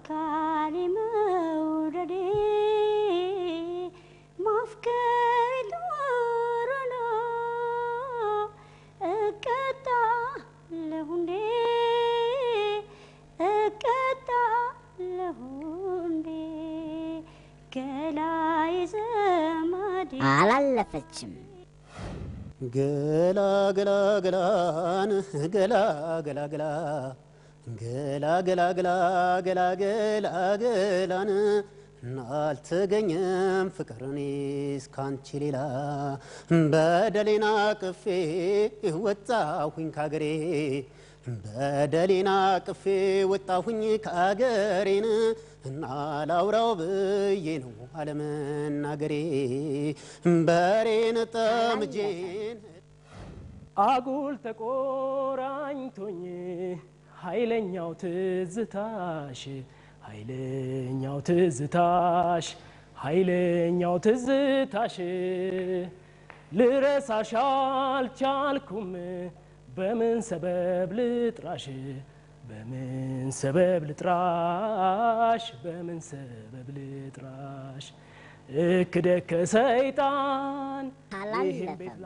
كالي موردي مفكر دورنا أكتا لهندي أكتا لهندي كلاي زمادي على اللفتشم ገላ ገላ ገላን ገላ ገላ ገላ ገላ ገላ ገላ ገላ ገላ ገላን ናልተገኘም ፍቅርኔስ ካንቺ ሌላ በደሌና ቅፌ ወጣሁኝ ካገሬ በደሌና ቅፌ ወጣሁኝ ካገሬን እና ላውራው ብዬ ነው አለመናገሬ በሬን ጠምጄን አጉል ተቆራኝቶኝ ኃይለኛው ትዝታሽ ኃይለኛው ትዝታሽ ልረሳሽ አልቻልኩም በምን ሰበብ ልጥራሽ እክደከ ሰይጣን ይህም ቤት